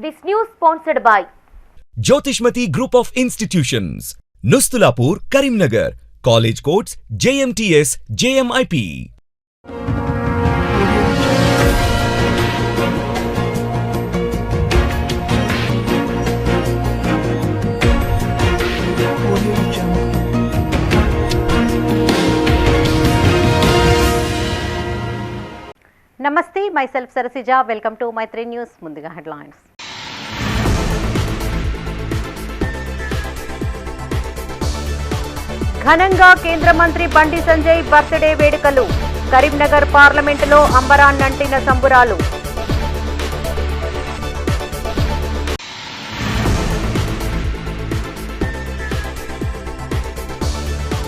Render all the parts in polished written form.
This news sponsored by Jyotishmati Group of Institutions, Nustulapur, Karimnagar. College codes JMTS, JMIP. Namaste, myself Sarasija. Welcome to my 3 News. Mundiga headlines. ఘనంగా కేంద్ర మంత్రి Bandi Sanjay birthday వేడుకలు. కరీంనగర్ పార్లమెంటులో అంబరాన్నంటిన సంబురాలు.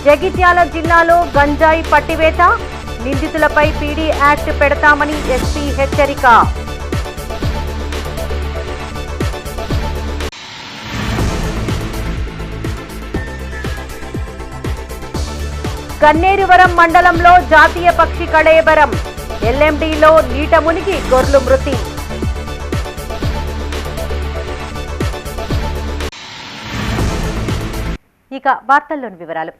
జగిత్యాల జిల్లాలో గంజాయి పట్టివేత. నిందితులపై PD act పెడతామని SP హెచ్చరిక. గన్నేరువరం మండలంలో జాతీయ పక్షి కళేబరం. ఎల్ఎండిలో నీట మునిగి గొర్రెలు మృతి. ఇక వార్తల్లోని వివరాలు.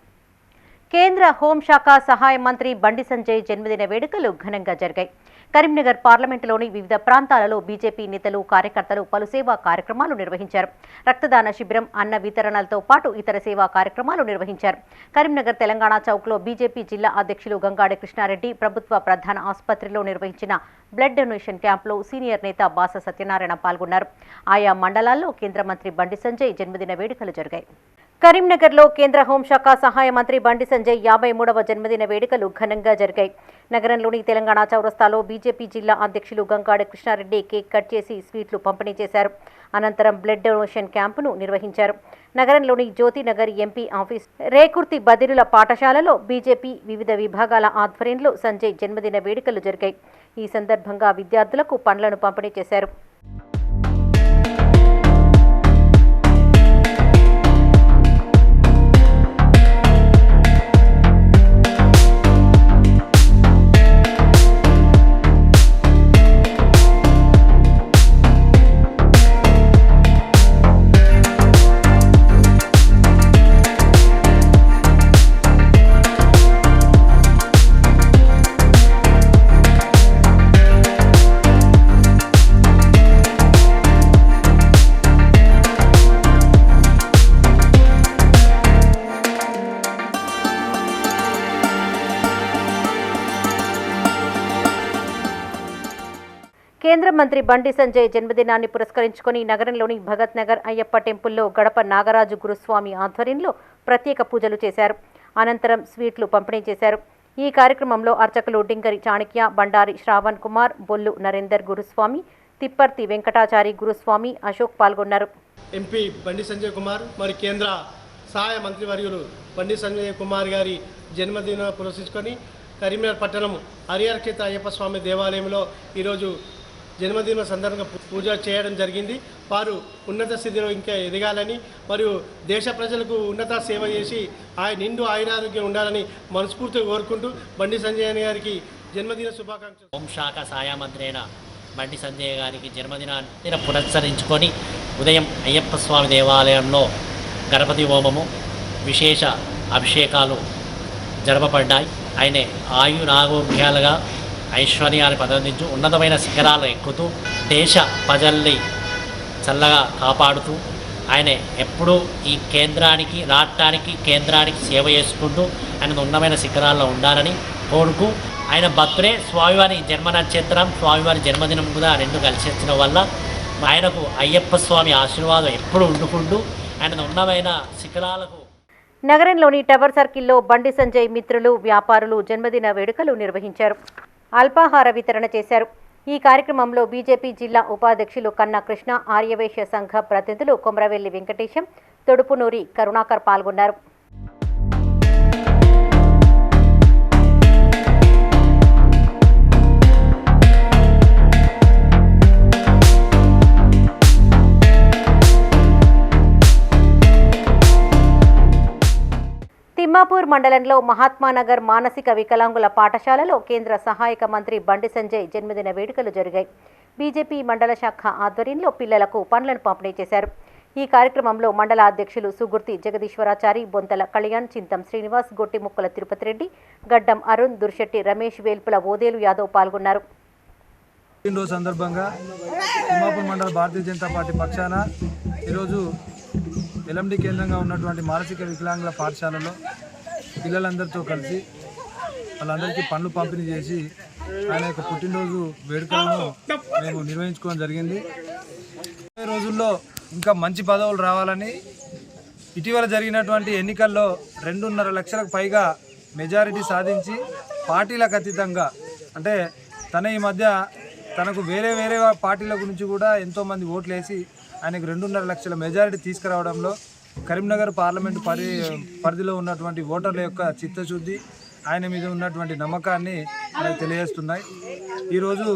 కేంద్ర హోంశాఖ సహాయ మంత్రి బండి సంజయ్ జన్మదిన వేడుకలు ఘనంగా జరిగాయి. కరీంనగర్ పార్లమెంటులోని వివిధ ప్రాంతాలలో బీజేపీ నేతలు, కార్యకర్తలు పలు సేవా కార్యక్రమాలు నిర్వహించారు. రక్తదాన శిబిరం, అన్న వితరణలతో పాటు ఇతర సేవా కార్యక్రమాలు నిర్వహించారు. కరీంనగర్ తెలంగాణ చౌక్లో బీజేపీ జిల్లా అధ్యక్షులు గంగాడి కృష్ణారెడ్డి ప్రభుత్వ ప్రధాన ఆసుపత్రిలో నిర్వహించిన బ్లడ్ డొనేషన్ క్యాంపులో సీనియర్ నేత బాస సత్యనారాయణ పాల్గొన్నారు. ఆయా మండలాల్లో కేంద్ర మంత్రి బండి సంజయ్ జన్మదిన వేడుకలు జరిగాయి. కరీంనగర్లో కేంద్ర హోంశాఖ సహాయ మంత్రి బండి సంజయ్ 53వ జన్మదిన వేడుకలు ఘనంగా జరిగాయి. నగరంలోని తెలంగాణ చౌరస్తాలో బీజేపీ జిల్లా అధ్యక్షులు గంగాడి కృష్ణారెడ్డి కేక్ కట్ చేసి స్వీట్లు పంపిణీ చేశారు. అనంతరం బ్లడ్ డొనేషన్ క్యాంపును నిర్వహించారు. నగరంలోని జ్యోతినగర్ ఎంపీ ఆఫీస్, రేకుర్తి బదిరుల పాఠశాలలో బీజేపీ వివిధ విభాగాల ఆధ్వర్యంలో సంజయ్ జన్మదిన వేడుకలు జరిగాయి. ఈ సందర్భంగా విద్యార్థులకు పండ్లను పంపిణీ చేశారు. కేంద్ర మంత్రి బండి సంజయ్ జన్మదినాన్ని పురస్కరించుకొని నగరంలోని భగత్ నగర్ అయ్యప్ప టెంపుల్లో గడప నాగరాజు గురుస్వామి ఆధ్వర్యంలో ప్రత్యేక పూజలు చేశారు. అనంతరం స్వీట్లు పంపిణీ చేశారు. ఈ కార్యక్రమంలో అర్చకులు డింగరి చాణక్య, బండారి శ్రావణ్ కుమార్, బొల్లు నరేందర్ గురుస్వామి, తిప్పర్తి వెంకటాచారి గురుస్వామి, అశోక్ పాల్గొన్నారు. ఎంపీ బండి సంజయ్ కుమార్ మరి కేంద్ర సహాయ మంత్రివర్యులు బండి సంజయ్ కుమార్ గారి జన్మదిన పురస్కరించుకొని కరీంనగర్ పట్టణం హరిహర క్షేత్ర అయ్యప్ప స్వామి దేవాలయంలో ఈరోజు జన్మదిన సందర్భంగా పూజ చేయడం జరిగింది. వారు ఉన్నత స్థితిలో ఇంకా ఎదగాలని మరియు దేశ ప్రజలకు ఉన్నత సేవ చేసి నిండు ఆయురారోగ్యం ఉండాలని మనస్ఫూర్తిగా కోరుకుంటూ బండి సంజయ్ గారికి జన్మదిన శుభాకాంక్షలు. హోంశాఖ సహాయ మంత్రి అయిన బండి సంజయ్ గారికి జన్మదినాన్ని పురస్కరించుకొని ఉదయం అయ్యప్ప స్వామి దేవాలయంలో గణపతి హోమము, విశేష అభిషేకాలు జరపబడ్డాయి. ఆయన ఆయురారోగ్యాలుగా ఐశ్వర్యాన్ని ప్రదర్శించు ఉన్నతమైన శిఖరాలు ఎక్కుతూ దేశ ప్రజల్ని చల్లగా కాపాడుతూ ఆయన ఎప్పుడూ ఈ కేంద్రానికి, రాష్ట్రానికి, కేంద్రానికి సేవ చేసుకుంటూ ఆయన ఉన్నతమైన శిఖరాల్లో ఉండాలని కోరుకు ఆయన బర్త్డే స్వామివారి జన్మ నక్షత్రం, స్వామివారి జన్మదినం కూడా రెండు కలిసి వచ్చిన వల్ల ఆయనకు అయ్యప్ప స్వామి ఆశీర్వాదం ఎప్పుడు ఉండుకుంటూ ఆయన ఉన్నతమైన శిఖరాలకు. నగరంలోని టవర్ సర్కిల్లో బండి సంజయ్ మిత్రులు, వ్యాపారులు జన్మదిన వేడుకలు నిర్వహించారు. అల్పాహార వితరణ చేశారు. ఈ కార్యక్రమంలో బీజేపీ జిల్లా ఉపాధ్యక్షులు కన్నా కృష్ణ, ఆర్యవైశ్య సంఘ ప్రతినిధులు కొమరవెల్లి వెంకటేశం, తొడుపునూరి కరుణాకర్ పాల్గొన్నారు. తిమ్మాపూర్ మండలంలో మహాత్మానగర్ మానసిక వికలాంగుల పాఠశాలలో కేంద్ర సహాయక మంత్రి బండి సంజయ్ జన్మదిన వేడుకలు జరిగాయి. బీజేపీ మండల శాఖ ఆధ్వర్యంలో పిల్లలకు పండ్లను పంపిణీ చేశారు. ఈ కార్యక్రమంలో మండల అధ్యక్షులు సుగుర్తి జగదీశ్వరాచారి, బొంతల కళ్యాణ్, చింతం శ్రీనివాస్, గొట్టిముక్కల తిరుపతి రెడ్డి, గడ్డం అరుణ్, దుర్శెట్టి రమేష్, వేల్పుల ఓదేలు యాదవ్ పాల్గొన్నారు. రోజు సందర్భంగా తిమ్మాపూర్ మండల భారతీయ జనతా పార్టీ పక్షాన ఈరోజు ఎల్ఎండి కేంద్రంగా ఉన్నటువంటి మానసిక వికలాంగుల పాఠశాలలో పిల్లలందరితో కలిసి వాళ్ళందరికీ పండ్లు పంపిణీ చేసి ఆయన యొక్క పుట్టినరోజు వేడుకలను మేము నిర్వహించుకోవడం జరిగింది. ఈ రోజుల్లో ఇంకా మంచి పదవులు రావాలని ఇటీవల జరిగినటువంటి ఎన్నికల్లో 2.5 లక్షలకు పైగా మెజారిటీ సాధించి పార్టీలకు అతీతంగా అంటే తన ఈ మధ్య తనకు వేరే పార్టీల గురించి కూడా ఎంతోమంది ఓట్లు వేసి ఆయనకు 2.5 లక్షల మెజారిటీ తీసుకురావడంలో కరీంనగర్ పార్లమెంటు పరిధిలో ఉన్నటువంటి ఓటర్ల యొక్క చిత్తశుద్ధి, ఆయన మీద ఉన్నటువంటి నమ్మకాన్ని మనకు తెలియజేస్తున్నాయి. ఈరోజు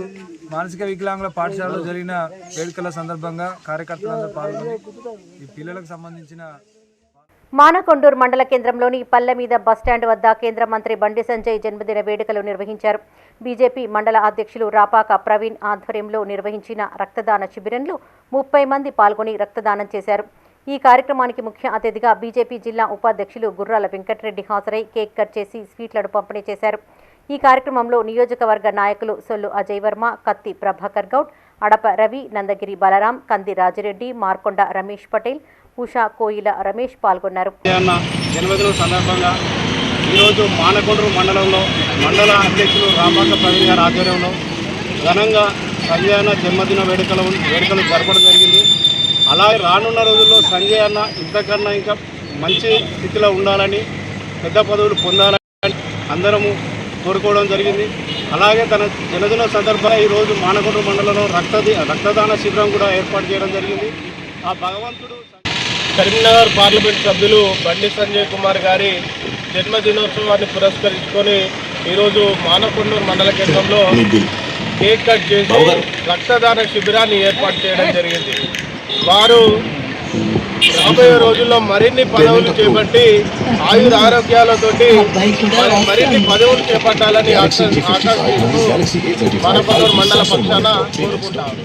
మానసిక వికలాంగుల పాఠశాలలో జరిగిన వేడుకల సందర్భంగా కార్యకర్తలందరూ పాల్గొని ఈ పిల్లలకు సంబంధించిన మానకొండూరు మండల కేంద్రంలోని పల్లె మీద బస్టాండ్ వద్ద కేంద్ర మంత్రి బండి సంజయ్ జన్మదిన వేడుకలు నిర్వహించారు. బీజేపీ మండల అధ్యక్షులు రాపాక ప్రవీణ్ ఆధ్వర్యంలో నిర్వహించిన రక్తదాన శిబిరంలో 30 మంది పాల్గొని రక్తదానం చేశారు. ఈ కార్యక్రమానికి ముఖ్య అతిథిగా బీజేపీ జిల్లా ఉపాధ్యక్షులు గుర్రాల వెంకటరెడ్డి హాజరై కేక్ కట్ చేసి స్వీట్లను పంపిణీ చేశారు. ఈ కార్యక్రమంలో నియోజకవర్గ నాయకులు సొల్లు అజయ్ వర్మ, కత్తి ప్రభాకర్ గౌడ్, అడప రవి, నందగిరి బలరాం, కంది రాజిరెడ్డి, మార్కొండ రమేష్ పటేల్, ఉషా కోయిల రమేష్ పాల్గొన్నారు. జన్మదినం సందర్భంగా ఈరోజు మానకొండూరు మండలంలో మండల అధ్యక్షులు రాపాక ప్రవీణ్ గారి ఆధ్వర్యంలో ఘనంగా సంజయ్ అన్న జన్మదిన వేడుకలు జరపడం జరిగింది. అలాగే రానున్న రోజుల్లో సంజయ్ అన్న ఇంతకన్నా ఇంకా మంచి స్థితిలో ఉండాలని, పెద్ద పదవులు పొందాలని అందరము కోరుకోవడం జరిగింది. అలాగే తన జన్మదిన సందర్భంగా ఈరోజు మానకొండూరు మండలంలో రక్తదాన శిబిరం కూడా ఏర్పాటు చేయడం జరిగింది. ఆ భగవంతుడు కరీంనగర్ పార్లమెంట్ సభ్యులు బండి సంజయ్ కుమార్ గారి జన్మదినోత్సవాన్ని పురస్కరించుకొని ఈరోజు మానకొండూరు మండల కేంద్రంలో కేక్ కట్ చేసి రక్తదాన శిబిరాన్ని ఏర్పాటు చేయడం జరిగింది. వారు రాబోయే రోజుల్లో మరిన్ని పదవులు చేపట్టి ఆయుధ ఆరోగ్యాలతోటి మరిన్ని పదవులు చేపట్టాలని మానకొండూరు మండల పక్షాన కోరుకుంటారు.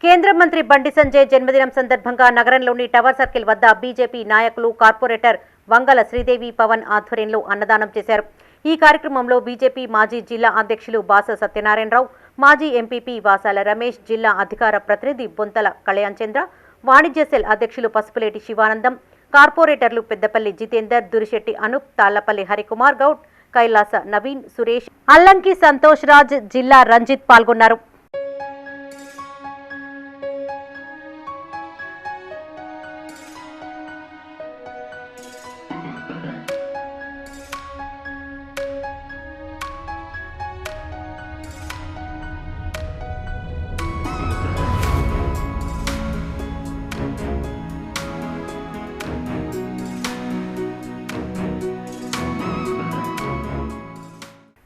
కేంద్ర మంత్రి బండి సంజయ్ జన్మదినం సందర్భంగా నగరంలోని టవర్ సర్కిల్ వద్ద బీజేపీ నాయకులు, కార్పొరేటర్ వంగల శ్రీదేవి పవన్ ఆధ్వర్యంలో అన్నదానం చేశారు. ఈ కార్యక్రమంలో బీజేపీ మాజీ జిల్లా అధ్యక్షులు బాస సత్యనారాయణరావు, మాజీ ఎంపీపీ వాసాల రమేష్, జిల్లా అధికార ప్రతినిధి బొంతల కళ్యాణ్ చంద్ర, వాణిజ్య సెల్ అధ్యక్షులు పసుపులేటి శివానందం, కార్పొరేటర్లు పెద్దపల్లి జితేందర్, దురిశెట్టి అనూప్, తాళ్లపల్లి హరికుమార్ గౌడ్, కైలాస నవీన్, సురేష్, అల్లంకి సంతోష్ రాజ్, జిల్లా రంజిత్ పాల్గొన్నారు.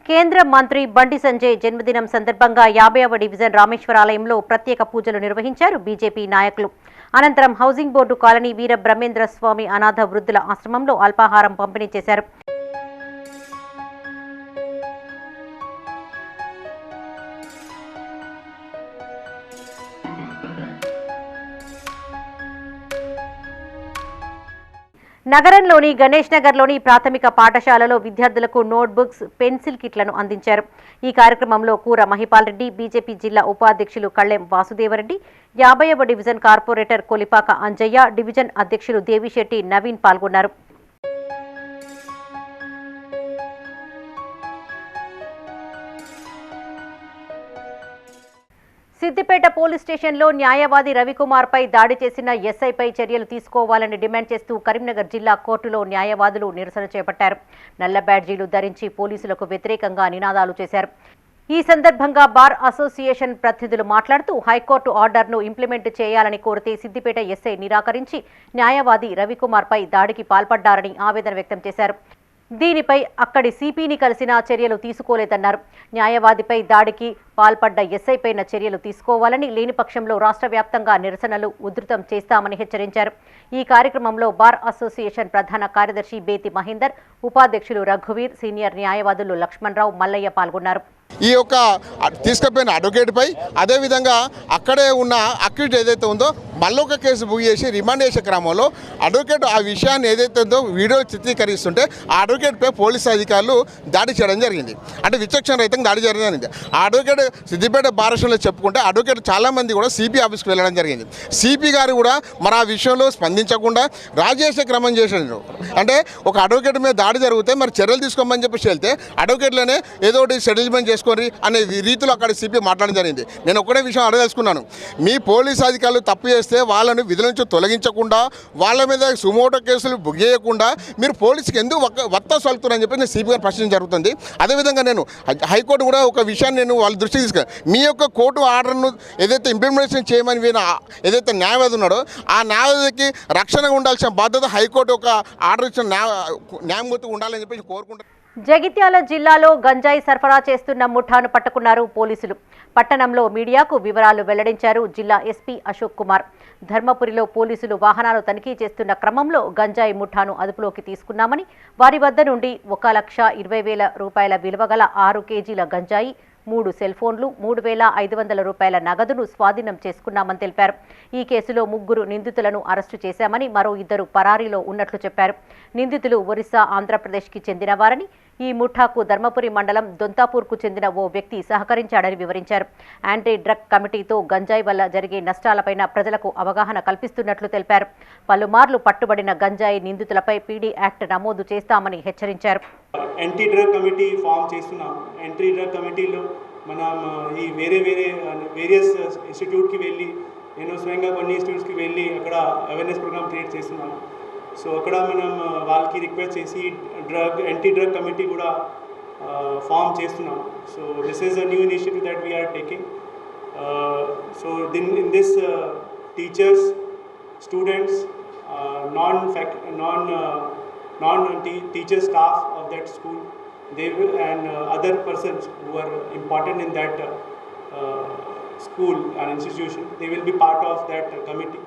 కేంద్ర మంత్రి బండి సంజయ్ జన్మదినం సందర్భంగా 50వ డివిజన్ రామేశ్వరాలయంలో ప్రత్యేక పూజలు నిర్వహించారు బీజేపీ నాయకులు. అనంతరం హౌసింగ్ బోర్డు కాలనీ వీర బ్రహ్మేంద్ర స్వామి అనాథ వృద్ధుల ఆశ్రమంలో అల్పాహారం పంపిణీ చేశారు. నగరంలోని గణేష్ నగర్లోని ప్రాథమిక పాఠశాలలో విద్యార్థులకు నోట్బుక్స్, పెన్సిల్ కిట్లను అందించారు. ఈ కార్యక్రమంలో కూర మహిపాల్ రెడ్డి, బీజేపీ జిల్లా ఉపాధ్యక్షులు కళ్లెం వాసుదేవరెడ్డి, 50వ division corporator Kolipaka Anjaiah, division అధ్యక్షులు దేవిశెట్టి నవీన్ పాల్గొన్నారు. సిద్దిపేట పోలీస్ స్టేషన్లో న్యాయవాది రవికుమార్పై దాడి చేసిన ఎస్ఐపై చర్యలు తీసుకోవాలని డిమాండ్ చేస్తూ కరీంనగర్ జిల్లా కోర్టులో న్యాయవాదులు నిరసన చేపట్టారు. నల్ల బ్యాడ్జీలు ధరించి పోలీసులకు వ్యతిరేకంగా నినాదాలు చేశారు. ఈ సందర్భంగా బార్ అసోసియేషన్ ప్రతినిధులు మాట్లాడుతూ హైకోర్టు ఆర్డర్ను ఇంప్లిమెంట్ చేయాలని కోరితే సిద్దిపేట ఎస్ఐ నిరాకరించి న్యాయవాది రవికుమార్పై దాడికి పాల్పడ్డారని ఆవేదన వ్యక్తం చేశారు. దీనిపై అక్కడి సిపిని కలిసినా చర్యలు తీసుకోలేదన్నారు. న్యాయవాదిపై దాడికి పాల్పడ్డ ఎస్ఐపైన చర్యలు తీసుకోవాలని, లేని పక్షంలో రాష్ట్ర వ్యాప్తంగా నిరసనలు ఉధృతం చేస్తామని హెచ్చరించారు. ఈ కార్యక్రమంలో బార్ అసోసియేషన్ ప్రధాన కార్యదర్శి బేతి మహేందర్, ఉపాధ్యక్షులు రఘువీర్, సీనియర్ న్యాయవాదులు లక్ష్మణరావు, మల్లయ్య పాల్గొన్నారు. ఈ యొక్క తీసుకుపోయిన అడ్వకేట్పై అదేవిధంగా అక్కడే ఉన్న అక్యూజ్ ఏదైతే ఉందో మళ్ళొక కేసు బుక్ చేసి రిమాండ్ చేసే క్రమంలో అడ్వకేట్ ఆ విషయాన్ని ఏదైతే ఉందో వీడియో చిత్రీకరిస్తుంటే ఆ అడ్వకేట్పై పోలీసు అధికారులు దాడి చేయడం జరిగింది. అంటే విచక్షణ రహితంగా దాడి చేయడం జరిగింది. ఆ అడ్వకేట్ సిద్దిపేట భారతంలో చెప్పుకుంటే అడ్వకేట్ చాలామంది కూడా సిపి ఆఫీస్కి వెళ్ళడం జరిగింది. సిపి గారు కూడా మరి ఆ విషయంలో స్పందించకుండా రాజేసే క్రమం చేశారు. అంటే ఒక అడ్వకేట్ మీద దాడి జరిగితే మరి చర్యలు తీసుకోమని చెప్పేసి వెళ్తే అడ్వకేట్లనే ఏదో ఒకటి సెటిల్మెంట్ చేసుకోండి అనే రీతిలో అక్కడ సిపి మాట్లాడడం జరిగింది. నేను ఒకటే విషయం అడగదలుచుకున్నాను, మీ పోలీసు అధికారులు తప్పు చేస్తే వాళ్ళను విధుల నుంచి తొలగించకుండా వాళ్ళ మీద సుమోటో కేసులు బుక్ చేయకుండా మీరు పోలీసుకి ఎందుకు వత్తా సలుపుతున్నారని చెప్పి నేను సిపి గారు ప్రశ్నించడం జరుగుతుంది. అదేవిధంగా నేను హైకోర్టు కూడా ఒక విషయాన్ని నేను వాళ్ళ దృష్టికి తీసుకున్నాను. మీ యొక్క కోర్టు ఆర్డర్ను ఏదైతే ఇంప్లిమెంటేషన్ చేయమని వీణ ఏదైతే న్యాయవాది ఉన్నాడో ఆ న్యాయవాదికి రక్షణగా ఉండాల్సిన బాధ్యత హైకోర్టు ఒక ఆర్డర్ ఇచ్చిన న్యాయమూర్తి ఉండాలని చెప్పి కోరుకుంటాను. జగిత్యాల జిల్లాలో గంజాయి సరఫరా చేస్తున్న ముఠాను పట్టుకున్నారు పోలీసులు. పట్టణంలో మీడియాకు వివరాలు వెల్లడించారు జిల్లా ఎస్పీ అశోక్ కుమార్. ధర్మపురిలో పోలీసులు వాహనాలు తనిఖీ చేస్తున్న క్రమంలో గంజాయి ముఠాను అదుపులోకి తీసుకున్నామని, వారి వద్ద నుండి 1,20,000 రూపాయల విలువగల 6 కేజీల గంజాయి, 3 సెల్ ఫోన్లు, 3,500 రూపాయల నగదును స్వాధీనం చేసుకున్నామని తెలిపారు. ఈ కేసులో 3 నిందితులను అరెస్టు చేశామని, మరో 2 పరారీలో ఉన్నట్లు చెప్పారు. నిందితులు ఒరిస్సా, ఆంధ్రప్రదేశ్కి చెందినవారని, ఈ ముఠాకు ధర్మపురి మండలం దొంతాపూర్కు చెందిన ఓ వ్యక్తి సహకరించాడని వివరించారు. యాంటీ డ్రగ్ కమిటీతో గంజాయి వల్ల జరిగే నష్టాలపైన ప్రజలకు అవగాహన కల్పిస్తున్నట్లు తెలిపారు. పలుమార్లు పట్టుబడిన గంజాయి నిందితులపై పీడీ యాక్ట్ నమోదు చేస్తామని హెచ్చరించారు. యాంటీ డ్రగ్ కమిటీ ఫామ్ చేస్తున్నాం. యాంటీ డ్రగ్ కమిటీలో మనం ఈ వేరియస్ ఇన్స్టిట్యూట్కి వెళ్ళి, నేను స్వయంగా కొన్ని ఇన్స్టిట్యూట్స్కి వెళ్ళి అక్కడ అవేర్నెస్ ప్రోగ్రామ్ క్రియేట్ చేస్తున్నాను. సో అక్కడ మనం వాళ్ళకి రిక్వెస్ట్ చేసి యాంటీ డ్రగ్ కమిటీ కూడా ఫామ్ చేస్తున్నాం. So this is a new initiative that we are taking. So in this teachers, students, non-teacher staff of that school, they will, and other persons who are important in that school and institution, they will be part of that committee.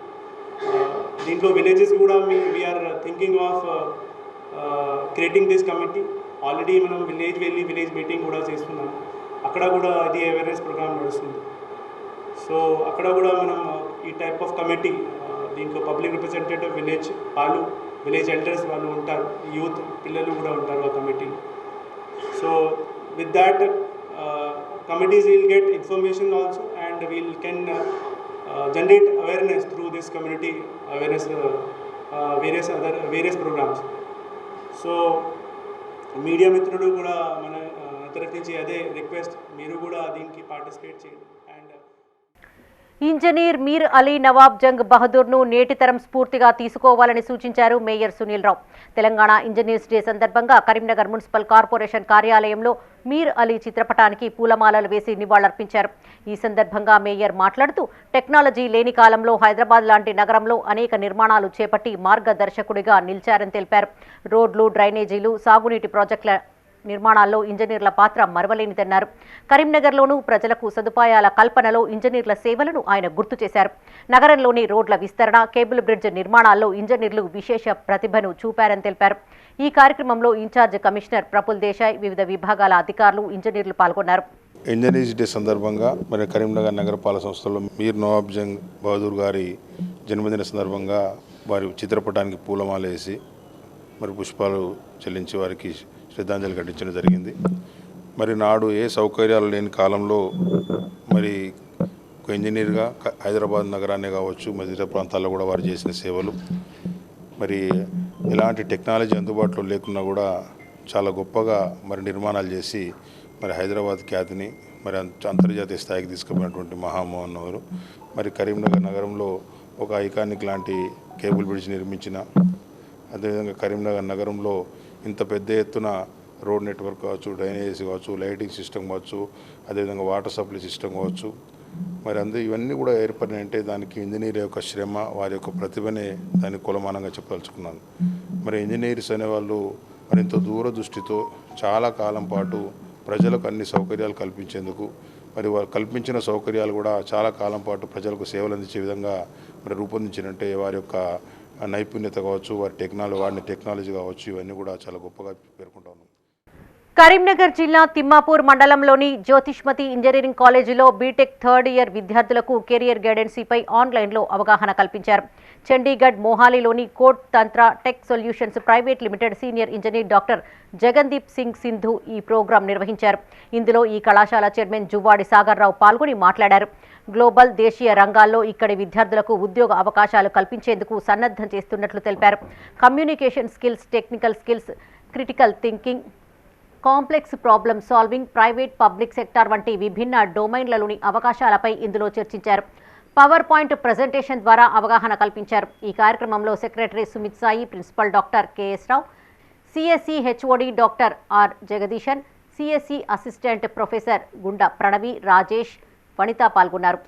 Dintlo villages kuda we are thinking of creating this committee. Already manam village meeting kuda chestunnam. Akkada kuda idi awareness program nadustundi. So akkada kuda manam ee type of committee, dintlo public representative, village వాళ్ళు, village elders వాళ్ళు ఉంటారు, youth పిల్లలు కూడా ఉంటారు ఆ కమిటీలో. So with that committees will get information also and we'll can generate awareness through this community awareness various programmes. So media మిత్రులు కూడా మన తరఫు నుంచి అదే రిక్వెస్ట్, మీరు కూడా దీనికి పార్టిసిపేట్ చేయండి. అండ్ ఇంజనీర్ మీర్ అలీ నవాబ్ జంగ్ బహదూర్ను నేటితరం స్ఫూర్తిగా తీసుకోవాలని సూచించారు mayor Sunil Rao. Telangana engineers day సందర్భంగా కరీంనగర్ మున్సిపల్ కార్పొరేషన్ కార్యాలయంలో మీర్ అలీ చిత్రపటానికి పూలమాలలు వేసి నివాళులర్పించారు. ఈ సందర్భంగా మేయర్ మాట్లాడుతూ, టెక్నాలజీ లేని కాలంలో హైదరాబాద్ లాంటి నగరంలో అనేక నిర్మాణాలు చేపట్టి మార్గదర్శకుడిగా నిలిచారని తెలిపారు. రోడ్లు, డ్రైనేజీలు, సాగునీటి ప్రాజెక్టుల నిర్మాణాల్లో ఇంజనీర్ల పాత్ర మరవలేనిదన్నారు. కరీంనగర్లోనూ ప్రజలకు సదుపాయాల కల్పనలో ఇంజనీర్ల సేవలను ఆయన గుర్తు చేశారు. నగరంలోని రోడ్ల విస్తరణ, కేబుల్ బ్రిడ్జ్ నిర్మాణాల్లో ఇంజనీర్లు విశేష ప్రతిభను చూపారని తెలిపారు. ఈ కార్యక్రమంలో ఇన్ఛార్జ్ కమిషనర్ ప్రఫుల్ దేశాయ్, వివిధ విభాగాల అధికారులు, ఇంజనీర్లు పాల్గొన్నారు. ఇంజనీర్స్ డే సందర్భంగా మరి కరీంనగర్ నగరపాలక సంస్థలో మీర్ నవాబ్ జంగ్ బహదూర్ గారి జన్మదిన సందర్భంగా వారి చిత్రపటానికి పూలమాల వేసి మరి పుష్పాలు చెల్లించి వారికి శ్రద్ధాంజలి ఘటించడం జరిగింది. మరి నాడు ఏ సౌకర్యాలు లేని కాలంలో మరి ఒక ఇంజనీర్గా హైదరాబాద్ నగరాన్ని కావచ్చు, మరి ఇతర ప్రాంతాల్లో కూడా వారు చేసిన సేవలు, మరి ఎలాంటి టెక్నాలజీ అందుబాటులో లేకున్నా కూడా చాలా గొప్పగా మరి నిర్మాణాలు చేసి మరి హైదరాబాద్ ఖ్యాతిని మరి అంతర్జాతీయ స్థాయికి తీసుకుపోయినటువంటి మహామోహన్ గారు మరి కరీంనగర్ నగరంలో ఒక ఐకానిక్ లాంటి కేబుల్ బ్రిడ్జ్ నిర్మించిన, అదేవిధంగా కరీంనగర్ నగరంలో ఇంత పెద్ద ఎత్తున రోడ్ నెట్వర్క్ కావచ్చు, డ్రైనేజెస్ కావచ్చు, లైటింగ్ సిస్టమ్ కావచ్చు, అదేవిధంగా వాటర్ సప్లై సిస్టమ్ కావచ్చు, మరి ఇవన్నీ కూడా ఏర్పడినంటే దానికి ఇంజనీర్ యొక్క శ్రమ, వారి యొక్క ప్రతిభనే దాన్ని కొలమానంగా చెప్పదలుచుకున్నాను. మరి ఇంజనీర్స్ అనేవాళ్ళు మరి ఎంతో దూరదృష్టితో చాలా కాలం పాటు ప్రజలకు అన్ని సౌకర్యాలు కల్పించేందుకు, మరి వారు కల్పించిన సౌకర్యాలు కూడా చాలా కాలం పాటు ప్రజలకు సేవలు అందించే విధంగా మరి రూపొందించినట్టే వారి యొక్క నైపుణ్యత కావచ్చు, వాడిన టెక్నాలజీ కావచ్చు, ఇవన్నీ కూడా చాలా గొప్పగా పేర్కొంటా ఉన్నాం. కరీంనగర్ జిల్లా తిమ్మాపూర్ మండలంలోని జ్యోతిష్మతి ఇంజనీరింగ్ కాలేజీలో బీటెక్ థర్డ్ ఇయర్ విద్యార్థులకు కెరియర్ గైడెన్సీపై ఆన్లైన్లో అవగాహన కల్పించారు. చండీగఢ్ మోహాలీలోని code Tantra tech solutions private limited senior engineer doctor Jagandeep Singh Sindhu ఈ ప్రోగ్రాం నిర్వహించారు. ఇందులో ఈ కళాశాల చైర్మన్ జువ్వాడి సాగర్రావు పాల్గొని మాట్లాడారు. గ్లోబల్ దేశీయ రంగాల్లో ఇక్కడి విద్యార్థులకు ఉద్యోగ అవకాశాలు కల్పించేందుకు సన్నద్ధం చేస్తున్నట్లు తెలిపారు. Communication skills, technical skills, critical thinking, complex problem solving, private public sector వంటి విభిన్న డొమైన్లలోని అవకాశాలపై ఇందులో చర్చించారు. పవర్ పాయింట్ ప్రజెంటేషన్ ద్వారా అవగాహన కల్పించారు. ఈ కార్యక్రమంలో secretary Sumit Sai, principal doctor KS Rao, CSC HOD doctor R Jagadeesan, CSC assistant professor Gunda Pranavi, Rajesh, వనిత పాల్గొన్నారు.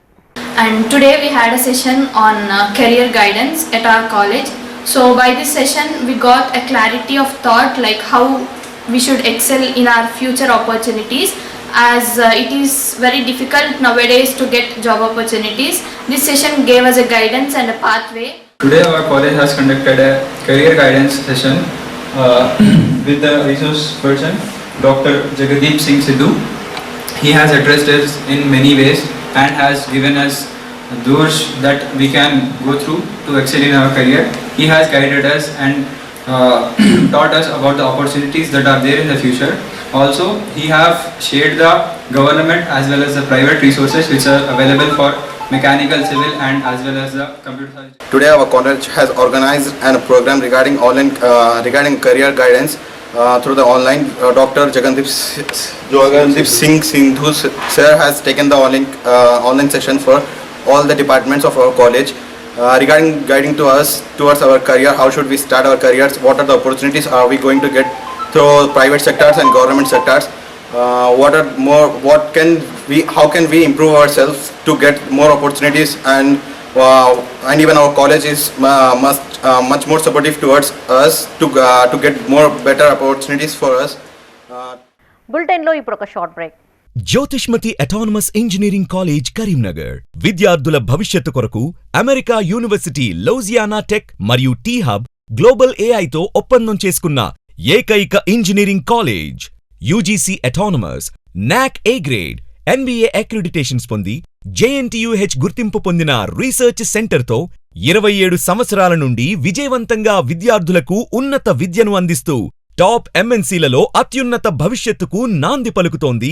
And today we had a session on career guidance at our college. So by this session we got a clarity of thought like how we should excel in our future opportunities, as it is very difficult nowadays to get job opportunities. This session gave us a guidance and a pathway. Today our college has conducted a career guidance session with the resource person Dr. Jagdeep Singh Sidhu. He has addressed us in many ways and has given us doors that we can go through to excel in our career. He has guided us and taught us about the opportunities that are there in the future. Also, he have shared the government as well as the private resources which are available for mechanical, civil and as well as the computer science. Today our college has organized a program regarding online regarding career guidance through the online. Dr. Jagdeep Singh Sindhu sir has taken the online session for all the departments of our college regarding guiding to us towards our career. How should we start our careers? What are the opportunities are we going to get through private sectors and government sectors? How can we improve ourselves to get more opportunities, and even our college is much more supportive towards us to get more better opportunities for us. బులెటిన్లో ఇప్పుడు ఒక short break. Jyothishmathi autonomous engineering college Karimnagar విద్యార్థుల భవిష్యత్తు కొరకు America university లౌజియానా tech మరియు tea hub global ఏఐతో ఒప్పందం చేసుకున్న ఏకైక ఇంజనీరింగ్ కాలేజ్. యూజీసీ అటానమస్, నాక్ ఏ గ్రేడ్, NBA అక్రిడిటేషన్స్ పొంది JNTUH గుర్తింపు పొందిన రీసెర్చ్ సెంటర్తో 27 సంవత్సరాల నుండి విజయవంతంగా విద్యార్థులకు ఉన్నత విద్యను అందిస్తూ టాప్ MNCలలో అత్యున్నత భవిష్యత్తుకు నాంది పలుకుతోంది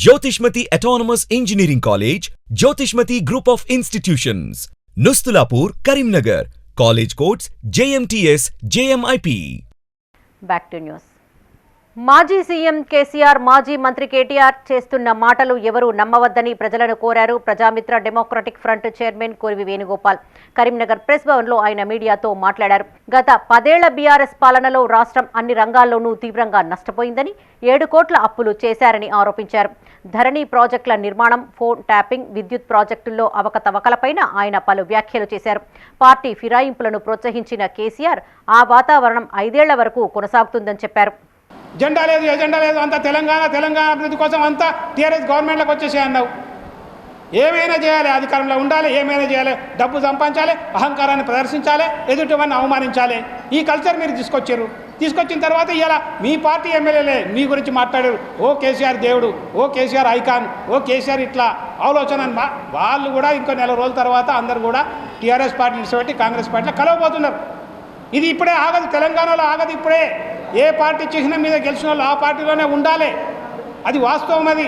Jyothishmathi autonomous engineering college, Jyothishmathi group of institutions, Nustulapur, Karimnagar. College codes JMTS, JMIP. Back to news. మాజీ సీఎం కేసీఆర్, మాజీ మంత్రి కేటీఆర్ చేస్తున్న మాటలు ఎవరూ నమ్మవద్దని ప్రజలను కోరారు Prajamitra democratic front chairman Korivi Venugopal. Karimnagar press భవన్లో ఆయన మీడియాతో మాట్లాడారు. గత 10 ఏళ్ల బీఆర్ఎస్ పాలనలో రాష్ట్రం అన్ని రంగాల్లోనూ తీవ్రంగా నష్టపోయిందని, 7 కోట్ల అప్పులు చేశారని ఆరోపించారు. ధరణి ప్రాజెక్టుల నిర్మాణం, ఫోన్ ట్యాపింగ్, విద్యుత్ ప్రాజెక్టుల్లో అవకతవకలపైన ఆయన పలు వ్యాఖ్యలు చేశారు. పార్టీ ఫిరాయింపులను ప్రోత్సహించిన కేసీఆర్ ఆ వాతావరణం 5 ఏళ్ల వరకు కొనసాగుతుందని చెప్పారు. జెండా లేదు, ఎజెండా లేదు, అంతా తెలంగాణ అభివృద్ధి కోసం అంతా టీఆర్ఎస్ గవర్నమెంట్లోకి వచ్చేసి అన్నావు. ఏమైనా చేయాలి, అధికారంలో ఉండాలి, ఏమైనా చేయాలి, డబ్బు సంపాదించాలి, అహంకారాన్ని ప్రదర్శించాలి, ఎదుటివన్నీ అవమానించాలి. ఈ కల్చర్ మీరు తీసుకొచ్చిన తర్వాత ఇలా మీ పార్టీ ఎమ్మెల్యేలే మీ గురించి మాట్లాడారు. ఓ కేసీఆర్ దేవుడు, ఓ కేసీఆర్ ఐకాన్, ఓ కేసీఆర్ ఇట్లా ఆలోచన. వాళ్ళు కూడా ఇంకో నెల రోజుల తర్వాత అందరు కూడా టీఆర్ఎస్ పార్టీ విడిచిపెట్టి కాంగ్రెస్ పార్టీలో కలవబోతున్నారు. ఇది ఇప్పుడే ఆగదు, తెలంగాణలో ఆగదు. ఇప్పుడే ఏ పార్టీ చిహ్నం మీద గెలిచిన వాళ్ళు ఆ పార్టీలోనే ఉండాలి. అది వాస్తవం. అది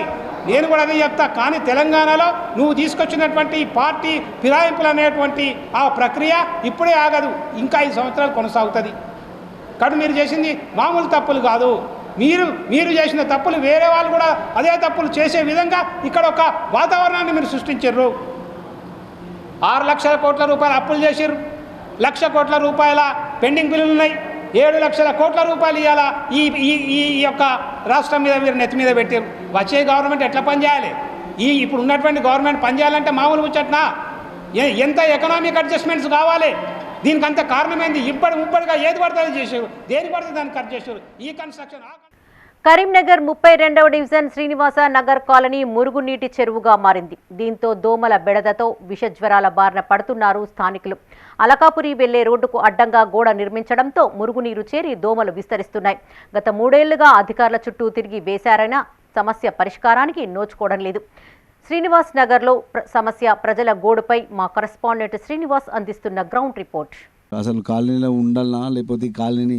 నేను కూడా అదే చెప్తా. కానీ తెలంగాణలో నువ్వు తీసుకొచ్చినటువంటి పార్టీ ఫిరాయింపులు అనేటువంటి ఆ ప్రక్రియ ఇప్పుడే ఆగదు, ఇంకా 5 సంవత్సరాలు కొనసాగుతుంది. కాబట్టి మీరు చేసింది మామూలు తప్పులు కాదు. మీరు చేసిన తప్పులు వేరే వాళ్ళు కూడా అదే తప్పులు చేసే విధంగా ఇక్కడ ఒక వాతావరణాన్ని మీరు సృష్టించారు. 6 లక్షల కోట్ల రూపాయలు అప్పులు చేసారు, 1 లక్ష కోట్ల రూపాయల పెండింగ్ బిల్లులు ఉన్నాయి, 7 లక్షల కోట్ల రూపాయలు ఇవాళ ఈ యొక్క రాష్ట్రం మీద మీరు నెత్తి మీద పెట్టారు. వచ్చే గవర్నమెంట్ ఎట్లా పనిచేయాలి? ఇప్పుడు ఉన్నటువంటి గవర్నమెంట్ పనిచేయాలంటే మామూలు ముచ్చట్నా? ఎంత ఎకనామిక్ అడ్జస్ట్మెంట్స్ కావాలి? దీనికి అంత కారణమైంది ఇప్పటిగా ఏది పడితే చేశారు, దేని పడితే దాన్ని కట్ చేశారు. ఈ కన్స్ట్రక్షన్ కరీంనగర్ 32వ డివిజన్ శ్రీనివాస నగర్ కాలనీ మురుగునీటి చెరువుగా మారింది. దీంతో దోమల బెడదతో విషజ్వరాల బారిన పడుతున్నారు స్థానికులు. అలకాపురి వెళ్లే రోడ్డుకు అడ్డంగా గోడ నిర్మించడంతో మురుగునీరు చేరి దోమలు విస్తరిస్తున్నాయి. గత 3 ఏళ్లుగా అధికారుల చుట్టూ తిరిగి వేశారైనా సమస్య పరిష్కారానికి నోచుకోవడం లేదు. శ్రీనివాస్ నగర్లో సమస్య ప్రజల గోడుపై మా కరెస్పాండెంట్ శ్రీనివాస్ అందిస్తున్న గ్రౌండ్ రిపోర్ట్. అసలు కాలనీలో ఉండాలనా లేకపోతే ఈ కాలనీని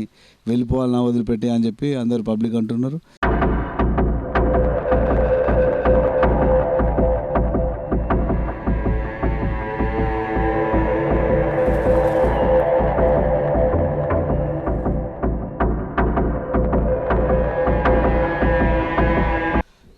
వెళ్ళిపోవాలన్నా వదిలిపెట్టి అని చెప్పి అందరు పబ్లిక్ అంటున్నారు.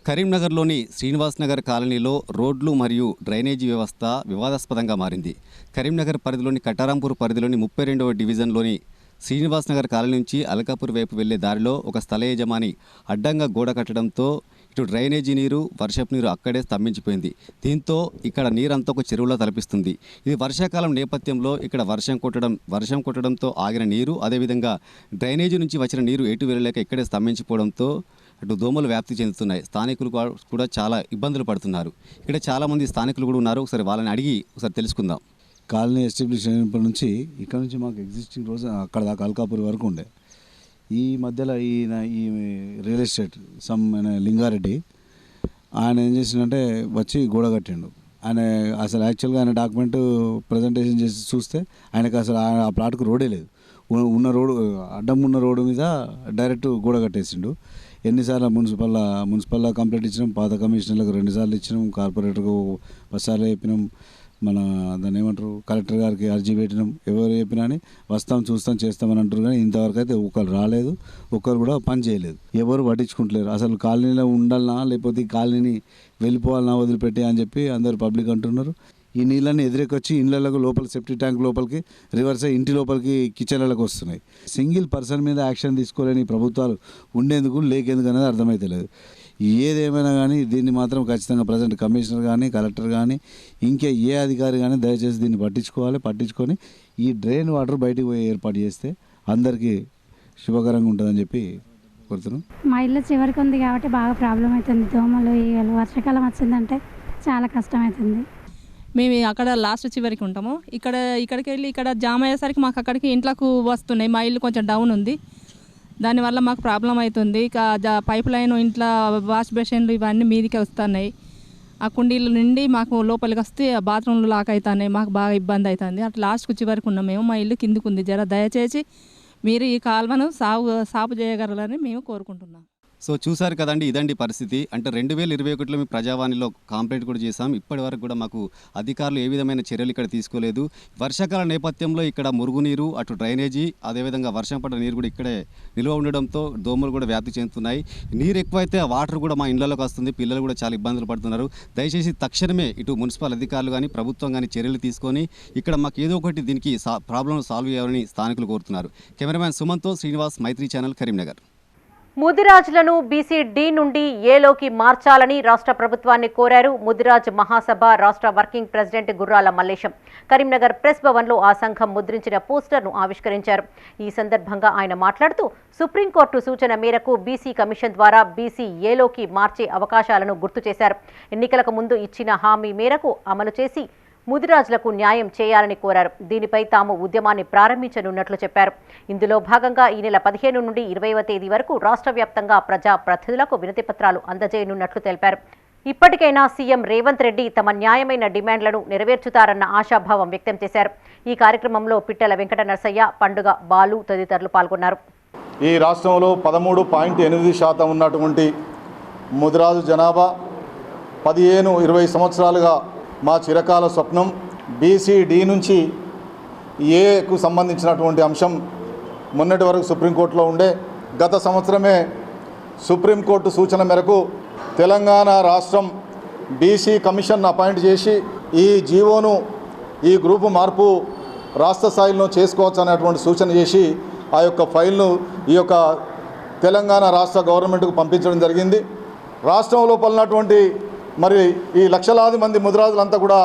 కరీంనగర్లోని శ్రీనివాస్ నగర్ కాలనీలో రోడ్లు మరియు డ్రైనేజీ వ్యవస్థ వివాదాస్పదంగా మారింది. కరీంనగర్ పరిధిలోని కటారాంపూర్ పరిధిలోని 32వ డివిజన్లోని శ్రీనివాస్ నగర్ కాలనీ నుంచి అలకాపూర్ వైపు వెళ్లే దారిలో ఒక స్థల యజమాని అడ్డంగా గోడ కట్టడంతో ఇటు డ్రైనేజీ నీరు, వర్షపు నీరు అక్కడే స్తంభించిపోయింది. దీంతో ఇక్కడ నీరంతా ఒక చెరువులో తలపిస్తుంది. ఇది వర్షాకాలం నేపథ్యంలో ఇక్కడ వర్షం కొట్టడంతో ఆగిన నీరు, అదేవిధంగా డ్రైనేజీ నుంచి వచ్చిన నీరు ఎటు వెళ్ళలేక ఇక్కడే స్తంభించిపోవడంతో అటు దోమలు వ్యాప్తి చెందుతున్నాయి. స్థానికులు కూడా చాలా ఇబ్బందులు పడుతున్నారు. ఇక్కడ చాలామంది స్థానికులు కూడా ఉన్నారు. ఒకసారి వాళ్ళని అడిగి ఒకసారి తెలుసుకుందాం. కాలనీ ఎస్టాబ్లిష్ అయినప్పటి నుంచి ఇక్కడ నుంచి మాకు ఎగ్జిస్టింగ్ రోజు అక్కడ దాకా అల్కాపూర్ వరకు ఉండే. ఈ మధ్యలో ఈ రియల్ ఎస్టేట్ లింగారెడ్డి ఆయన ఏం చేసిందంటే వచ్చి గోడ కట్టిండు. ఆయన అసలు యాక్చువల్గా ఆయన డాక్యుమెంట్ ప్రజెంటేషన్ చేసి చూస్తే ఆయనకు అసలు ఆ ప్లాట్కు రోడే లేదు. ఉన్న రోడ్డు అడ్డం ఉన్న రోడ్డు మీద డైరెక్ట్ గోడ కట్టేసిండు. ఎన్నిసార్లు మున్సిపల్లో కంప్లైంట్ ఇచ్చినాం, పాత కమిషనర్లకు 2 సార్లు ఇచ్చినాం, కార్పొరేటర్కు 10 సార్లు చెప్పినాం, మన దాన్ని ఏమంటారు కలెక్టర్ గారికి అర్జీ పెట్టినాం. ఎవరు చెప్పినా అని వస్తాం చూస్తాం చేస్తామని అంటారు. కానీ ఇంతవరకు అయితే ఒకరు రాలేదు, ఒకరు కూడా పని చేయలేదు, ఎవరు పట్టించుకుంటలేరు. అసలు కాలనీలో ఉండాలనా లేకపోతే ఈ కాలనీని వెళ్ళిపోవాలన్నా వదిలిపెట్టి అని చెప్పి అందరు పబ్లిక్ అంటున్నారు. ఈ నీళ్ళని ఎదురెకొచ్చి ఇళ్ళకు లోపల సెప్టీ ట్యాంక్ లోపలికి రివర్స్ అయ్యి ఇంటి లోపలికి కిచెన్లకు వస్తున్నాయి. సింగిల్ పర్సన్ మీద యాక్షన్ తీసుకోలేని ప్రభుత్వాలు ఉండేందుకు లేకేందుకు అనేది అర్థమైతలేదు. ఏదేమైనా కానీ దీన్ని మాత్రం ఖచ్చితంగా ప్రజెంట్ కమిషనర్ కానీ కలెక్టర్ కానీ ఇంకే ఏ అధికారి కానీ దయచేసి దీన్ని పట్టించుకొని ఈ డ్రైన్ వాటర్ బయటికి పోయి ఏర్పాటు చేస్తే అందరికీ శుభకరంగా ఉంటుందని చెప్పి కోరుతున్నాం. మా ఇల్లు చివరికి ఉంది కాబట్టి బాగా ప్రాబ్లం అవుతుంది. దోమలు, ఈగలు, వర్షాకాలం వచ్చిందంటే చాలా కష్టమవుతుంది. మేము అక్కడ లాస్ట్ చివరికి ఉంటాము. ఇక్కడికి వెళ్ళి ఇక్కడ జామ్ అయ్యేసరికి మాకు అక్కడికి ఇంట్లోకి వస్తున్నాయి. మా ఇల్లు కొంచెం డౌన్ ఉంది, దానివల్ల మాకు ప్రాబ్లం అవుతుంది. ఇక పైప్ లైన్, ఇంట్లో వాష్ బేసిన్లు ఇవన్నీ మీదికి వస్తున్నాయి. ఆ కుండీల నుండి మాకు లోపలికి వస్తే బాత్రూమ్లు లాక్ అవుతున్నాయి. మాకు బాగా ఇబ్బంది అవుతుంది. అట్లా లాస్ట్కు చివరికి ఉన్నాం మేము. మా ఇల్లు కిందికి ఉంది. దయచేసి మీరు ఈ కాల్వను సాపు చేయగలరని మేము కోరుకుంటున్నాం. సో చూసారు కదండి, ఇదండి పరిస్థితి. అంటే 2021లో మేము ప్రజావాణిలో కంప్లైంట్ కూడా చేసాం. ఇప్పటి వరకు కూడా మాకు అధికారులు ఏ విధమైన చర్యలు ఇక్కడ తీసుకోలేదు. వర్షాకాల నేపథ్యంలో ఇక్కడ మురుగునీరు, అటు డ్రైనేజీ, అదేవిధంగా వర్షం పడ్డ నీరు కూడా ఇక్కడే నిల్వ ఉండడంతో దోమలు కూడా వ్యాప్తి చెందుతున్నాయి. నీరు ఎక్కువైతే ఆ వాటర్ కూడా మా ఇళ్లలోకి వస్తుంది. పిల్లలు కూడా చాలా ఇబ్బందులు పడుతున్నారు. దయచేసి తక్షణమే ఇటు మున్సిపల్ అధికారులు కానీ ప్రభుత్వం కానీ చర్యలు తీసుకొని ఇక్కడ మాకు ఏదో ఒకటి దీనికి ప్రాబ్లం సాల్వ్ చేయాలని స్థానికులు కోరుతున్నారు. కెమెరామ్యాన్ సుమన్తో శ్రీనివాస్, మైత్రి ఛానల్, కరీంనగర్. ముదిరాజులను బీసీ డి నుండి ఏలోకి మార్చాలని రాష్ట్ర ప్రభుత్వాన్ని కోరారు ముదిరాజ్ మహాసభ రాష్ట్ర వర్కింగ్ ప్రెసిడెంట్ గుర్రాల మల్లేశం. కరీంనగర్ ప్రెస్ భవన్లో ఆ సంఘం ముద్రించిన పోస్టర్ను ఆవిష్కరించారు. ఈ సందర్భంగా ఆయన మాట్లాడుతూ సుప్రీంకోర్టు సూచన మేరకు బీసీ కమిషన్ ద్వారా బీసీ ఏలోకి మార్చే అవకాశాలను గుర్తు చేశారు. ఎన్నికలకు ముందు ఇచ్చిన హామీ మేరకు అమలు చేసి ముదిరాజులకు న్యాయం చేయాలని కోరారు. దీనిపై తాము ఉద్యమాన్ని ప్రారంభించనున్నట్లు చెప్పారు. ఇందులో భాగంగా ఈ నెల 15 నుండి 20వ తేదీ వరకు రాష్ట్ర వ్యాప్తంగా ప్రజా ప్రతినిధులకు వినతిపత్రాలు అందజేయనున్నట్లు తెలిపారు. ఇప్పటికైనా సీఎం రేవంత్ రెడ్డి తమ న్యాయమైన డిమాండ్లను నెరవేర్చుతారన్న ఆశాభావం వ్యక్తం చేశారు. ఈ కార్యక్రమంలో పిట్టల వెంకట నరసయ్య, పండుగ బాలు తదితరులు పాల్గొన్నారు. ఈ రాష్ట్రంలో 13.8% ఉన్నటువంటి ముదిరాజు జనాభా 15-20 సంవత్సరాలుగా మా చిరకాల స్వప్నం బీసీడీ నుంచి ఏకు సంబంధించినటువంటి అంశం మొన్నటి వరకు సుప్రీంకోర్టులో ఉండే. గత సంవత్సరమే సుప్రీంకోర్టు సూచన మేరకు తెలంగాణ రాష్ట్రం బీసీ కమిషన్ అపాయింట్ చేసి ఈ జీవోను, ఈ గ్రూపు మార్పు రాష్ట్ర స్థాయిలో చేసుకోవచ్చు అనేటువంటి సూచన చేసి ఆ యొక్క ఫైల్ను ఈ యొక్క తెలంగాణ రాష్ట్ర గవర్నమెంట్కు పంపించడం జరిగింది. రాష్ట్రం లోపల ఉన్నటువంటి మరి ఈ లక్షలాది మంది ముదిరాజులంతా కూడా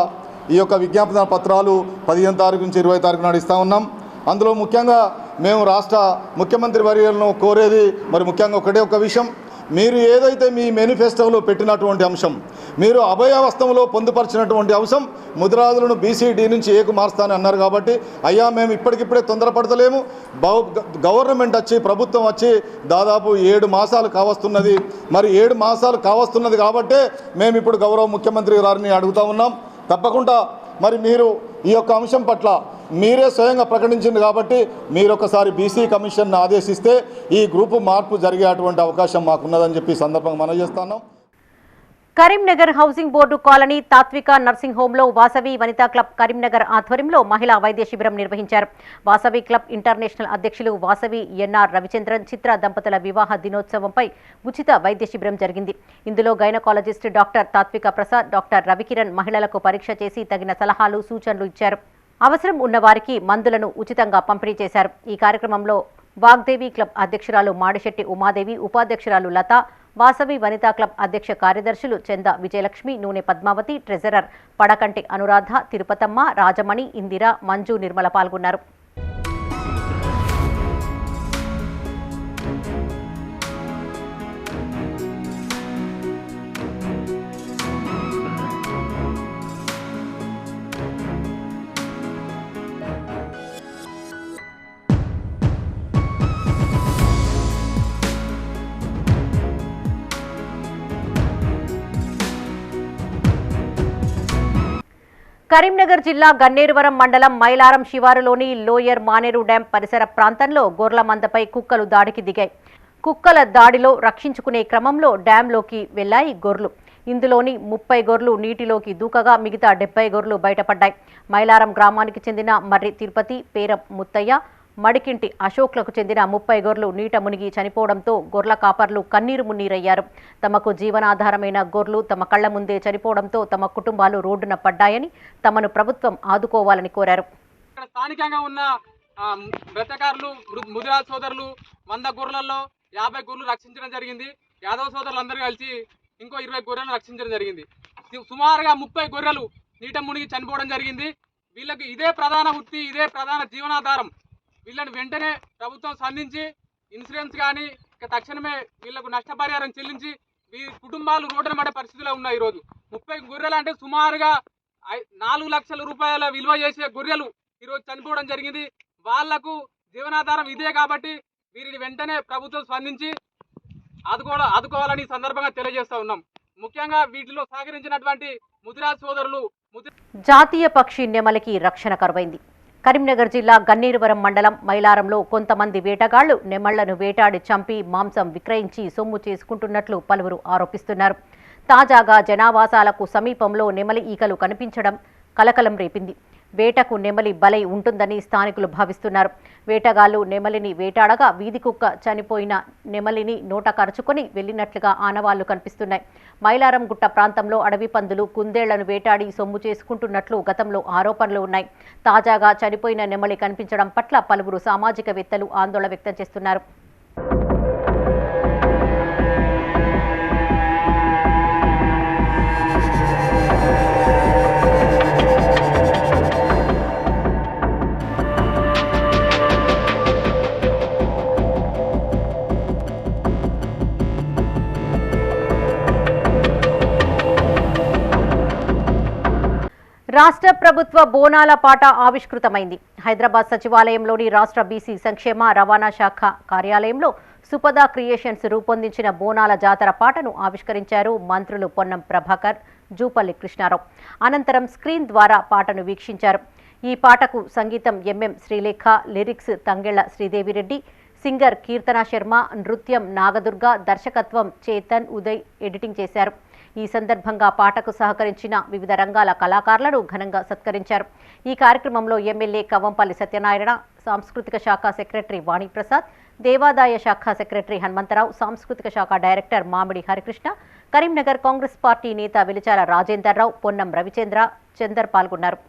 ఈ యొక్క విజ్ఞాపన పత్రాలు 15 తారీఖు నుంచి 20 తారీఖు నాడు ఇస్తూ ఉన్నాం. అందులో ముఖ్యంగా మేము రాష్ట్ర ముఖ్యమంత్రి వర్యులను కోరేది మరి ముఖ్యంగా ఒకటే ఒక విషయం, మీరు ఏదైతే మీ మేనిఫెస్టోలో పెట్టినటువంటి అంశం, మీరు అభయవస్తంలో పొందుపరిచినటువంటి అంశం ముదిరాజులను బీసీడీ నుంచి ఏకు మారుస్తానని అన్నారు. కాబట్టి అయ్యా మేము ఇప్పటికిప్పుడే తొందరపడతలేము. గవర్నమెంట్ వచ్చి ప్రభుత్వం వచ్చి దాదాపు 7 మాసాలు కావస్తున్నది. మరి 7 మాసాలు కావస్తున్నది కాబట్టే మేము ఇప్పుడు గౌరవ ముఖ్యమంత్రి గారిని అడుగుతా ఉన్నాం. తప్పకుండా మరి మీరు ఈ యొక్క అంశం పట్ల మీరే స్వయంగా ప్రకటించింది కాబట్టి మీరు ఒకసారి బీసీ కమిషన్ను ఆదేశిస్తే ఈ గ్రూపు మార్పు జరిగేటువంటి అవకాశం మాకున్నదని చెప్పి సందర్భంగా మనం చేస్తున్నాం. కరీంనగర్ హౌసింగ్ బోర్డు కాలనీ తాత్విక నర్సింగ్ హోంలో వాసవి వనితా క్లబ్ కరీంనగర్ ఆధ్వర్యంలో మహిళా వైద్య శిబిరం నిర్వహించారు. వాసవి క్లబ్ ఇంటర్నేషనల్ అధ్యక్షులు వాసవి ఎన్ఆర్ రవిచంద్రన్ చిత్ర దంపతుల వివాహ దినోత్సవంపై ఉచిత వైద్య శిబిరం జరిగింది. ఇందులో గైనకాలజిస్ట్ డాక్టర్ తాత్విక ప్రసాద్, డాక్టర్ రవికిరణ్ మహిళలకు పరీక్ష చేసి తగిన సలహాలు సూచనలు ఇచ్చారు. అవసరం ఉన్న వారికి మందులను ఉచితంగా పంపిణీ చేశారు. ఈ కార్యక్రమంలో వాగ్దేవి క్లబ్ అధ్యక్షురాలు మాడిశెట్టి ఉమాదేవి, ఉపాధ్యక్షురాలు లత, వాసవి వనితా క్లబ్ అధ్యక్ష కార్యదర్శులు చంద విజయలక్ష్మి, నూనె పద్మావతి, ట్రెజరర్ పడకంటి అనురాధ, తిరుపతమ్మ, రాజమణి, ఇందిర, మంజు, నిర్మల పాల్గొన్నారు. కరీంనగర్ జిల్లా గన్నేరువరం మండలం మైలారం శివారులోని లోయర్ మానేరు డ్యాం పరిసర ప్రాంతంలో గొర్ల మందపై కుక్కలు దాడికి దిగాయి. కుక్కల దాడిలో రక్షించుకునే క్రమంలో డ్యాంలోకి వెళ్లాయి గొర్రెలు. ఇందులోని 30 గొర్రెలు నీటిలోకి దూకగా మిగతా 70 గొర్రెలు బయటపడ్డాయి. మైలారం గ్రామానికి చెందిన మర్రి తిరుపతి, పేరం ముత్తయ్య, మడికింటి అశోక్లకు చెందిన 30 గొర్రెలు నీట మునిగి చనిపోవడంతో గొర్రెల కాపర్లు కన్నీరు మున్నీరయ్యారు. తమకు జీవనాధారమైన గొర్రెలు తమ కళ్ల ముందే చనిపోవడంతో తమ కుటుంబాలు రోడ్డున పడ్డాయని, తమను ప్రభుత్వం ఆదుకోవాలని కోరారు. స్థానికంగా ఉన్న మత్స్యకారులు, ముదిరాజ్ సోదరులు 100 గొర్రెలలో 50 గొర్రెలు రక్షించడం జరిగింది. యాదవ సోదరులు అందరూ కలిసి ఇంకో 20 గొర్రెలను రక్షించడం జరిగింది. సుమారుగా 30 గొర్రెలు నీట మునిగి చనిపోవడం జరిగింది. వీళ్ళకి ఇదే ప్రధాన వృత్తి, ఇదే ప్రధాన జీవనాధారం. వీళ్ళని వెంటనే ప్రభుత్వం స్పందించి ఇన్సూరెన్స్ కానీ తక్షణమే వీళ్ళకు నష్టపరిహారం చెల్లించి వీరి కుటుంబాలు రోడ్డున పడే పరిస్థితిలో ఉన్నాయి. ఈరోజు 30 గొర్రెలు అంటే సుమారుగా 4 లక్షల రూపాయల విలువ చేసే గొర్రెలు ఈరోజు చనిపోవడం జరిగింది. వాళ్లకు జీవనాధారం ఇదే కాబట్టి వీరిని వెంటనే ప్రభుత్వం స్పందించి ఆదుకోవాలని సందర్భంగా తెలియజేస్తా ఉన్నాం. ముఖ్యంగా వీటిలో సహకరించినటువంటి ముదిరాజ్ సోదరులు. జాతీయ పక్షి నెమలికి రక్షణ కరువైంది. కరీంనగర్ జిల్లా గన్నేరువరం మండలం మైలారంలో కొంతమంది వేటగాళ్లు నెమళ్లను వేటాడి చంపి మాంసం విక్రయించి సొమ్ము చేసుకుంటున్నట్లు పలువురు ఆరోపిస్తున్నారు. తాజాగా జనావాసాలకు సమీపంలో నెమలి ఈకలు కనిపించడం కలకలం రేపింది. వేటకు నెమలి బలై ఉంటుందని స్థానికులు భావిస్తున్నారు. వేటగాళ్లు నెమలిని వేటాడగా వీధి కుక్క చనిపోయిన నెమలిని నోట కరుచుకొని వెళ్లినట్లుగా ఆనవాళ్లు కనిపిస్తున్నాయి. మైలారం గుట్ట ప్రాంతంలో అడవి పందులు కుందేళ్లను వేటాడి సొమ్ము చేసుకుంటున్నట్లు గతంలో ఆరోపణలు ఉన్నాయి. తాజాగా చనిపోయిన నెమలి కనిపించడం పట్ల పలువురు సామాజికవేత్తలు ఆందోళన వ్యక్తం చేస్తున్నారు. రాష్ట్ర ప్రభుత్వ బోనాల పాట ఆవిష్కృతమైంది. హైదరాబాద్ సచివాలయంలోని రాష్ట్ర బీసీ సంక్షేమ రవాణా శాఖ కార్యాలయంలో సుపద క్రియేషన్స్ రూపొందించిన బోనాల జాతర పాటను ఆవిష్కరించారు మంత్రులు పొన్నం ప్రభాకర్, జూపల్లి కృష్ణారావు. అనంతరం స్క్రీన్ ద్వారా పాటను వీక్షించారు. ఈ పాటకు సంగీతం MM Srilekha, lyrics Thangella Sridevireddy, singer Keerthana Sharma, నృత్యం నాగదుర్గ, దర్శకత్వం చేతన్ ఉదయ్, ఎడిటింగ్ చేశారు. ఈ సందర్భంగా పాటకు సహకరించిన వివిధ రంగాల కళాకారులను ఘనంగా సత్కరించారు. ఈ కార్యక్రమంలో ఎమ్మెల్యే కవ్వంపల్లి సత్యనారాయణ, సాంస్కృతిక శాఖ సెక్రటరీ వాణిప్రసాద్, దేవాదాయ శాఖ సెక్రటరీ హనుమంతరావు, సాంస్కృతిక శాఖ డైరెక్టర్ మామిడి హరికృష్ణ, కరీంనగర్ కాంగ్రెస్ పార్టీ నేత వెలిచాల రాజేందర్రావు, పొన్నం రవిచంద్ర, చందర్ పాల్గొన్నారు.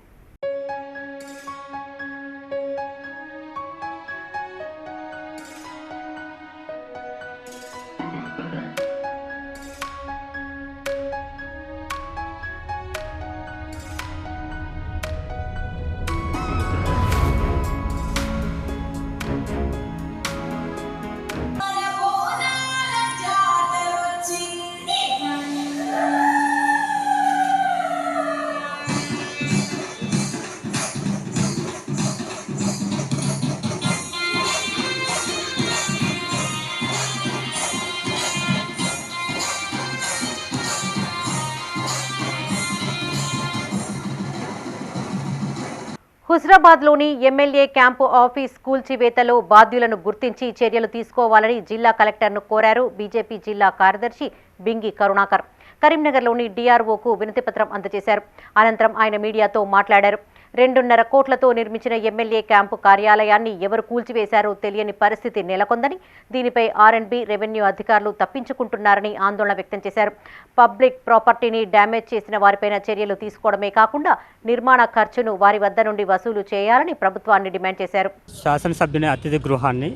హుస్రాబాద్లోని ఎమ్మెల్యే క్యాంపు ఆఫీస్ కూల్చివేతలో బాధ్యులను గుర్తించి చర్యలు తీసుకోవాలని జిల్లా కలెక్టర్ను కోరారు బీజేపీ జిల్లా కార్యదర్శి బింగి కరుణాకర్. కరీంనగర్లోని డీఆర్ఓకు వినతిపత్రం అందజేశారు. అనంతరం ఆయన మీడియాతో మాట్లాడారు. 2.5 కోట్లతో నిర్మించిన ఎమ్మెల్యే క్యాంపు కార్యాలయాన్ని ఎవరు కూల్చివేశారో తెలియని పరిస్థితి నెలకొందని, దీనిపై ఆర్ఎండ్బి రెవెన్యూ అధికారులు తప్పించుకుంటున్నారని ఆందోళన వ్యక్తం చేశారు. పబ్లిక్ ప్రాపర్టీని డ్యామేజ్ చేసిన వారిపైన చర్యలు తీసుకోవడమే కాకుండా నిర్మాణ ఖర్చును వారి వద్ద నుండి వసూలు చేయాలని ప్రభుత్వాన్ని డిమాండ్ చేశారు. శాసనసభ్యుని అతిథి గృహాన్ని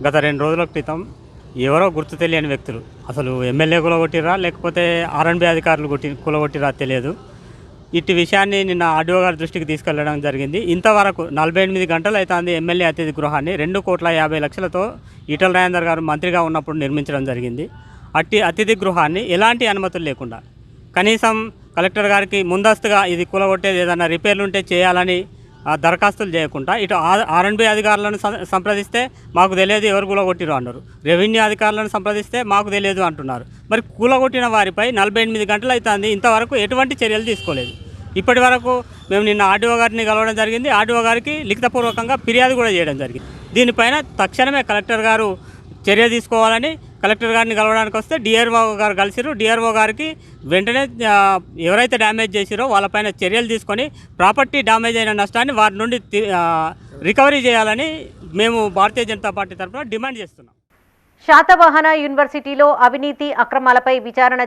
గత 2 రోజుల క్రితం ఎవరో గుర్తు తెలియని వ్యక్తులు, అసలు ఎమ్మెల్యే కూలగొట్టిరా లేకపోతే ఆర్ఎండ్బి అధికారులు కూలగొట్టిరా తెలియదు. ఇట్టి విషయాన్ని నిన్న ఆర్డీఓ గారి దృష్టికి తీసుకెళ్లడం జరిగింది. ఇంతవరకు 48 గంటలు అవుతుంది ఎమ్మెల్యే అతిథి గృహాన్ని 2,50,00,000తో ఈటల రాజేందర్ గారు మంత్రిగా ఉన్నప్పుడు నిర్మించడం జరిగింది. అతిథి గృహాన్ని ఎలాంటి అనుమతులు లేకుండా కనీసం కలెక్టర్ గారికి ముందస్తుగా ఇది కూలగొట్టేది ఏదైనా రిపేర్లు ఉంటే చేయాలని దరఖాస్తులు చేయకుండా ఇటు ఆర్ఎండ్బి అధికారులను సంప్రదిస్తే మాకు తెలియదు ఎవరు కూలగొట్టిరో అన్నారు. రెవెన్యూ అధికారులను సంప్రదిస్తే మాకు తెలియదు అంటున్నారు. మరి కూలగొట్టిన వారిపై 48 గంటలు అవుతుంది, ఇంతవరకు ఎటువంటి చర్యలు తీసుకోలేదు. ఇప్పటి వరకు మేము నిన్న ఆర్డీఓ గారిని కలవడం జరిగింది. ఆర్డీఓ గారికి లిఖితపూర్వకంగా ఫిర్యాదు కూడా చేయడం జరిగింది. దీనిపైన తక్షణమే కలెక్టర్ గారు చర్య తీసుకోవాలని కలెక్టర్ గారిని కలవడానికి వస్తే డిఆర్ఓ గారు కలిసిరు. డిఆర్ఓ గారికి వెంటనే ఎవరైతే డ్యామేజ్ చేసిరో వాళ్ళపైన చర్యలు తీసుకొని ప్రాపర్టీ డ్యామేజ్ అయిన నష్టాన్ని వారి నుండి రికవరీ చేయాలని మేము భారతీయ జనతా పార్టీ తరఫున డిమాండ్ చేస్తున్నాం. శాతవాహన యూనివర్సిటీలో అవినీతి అక్రమాలపై విచారణ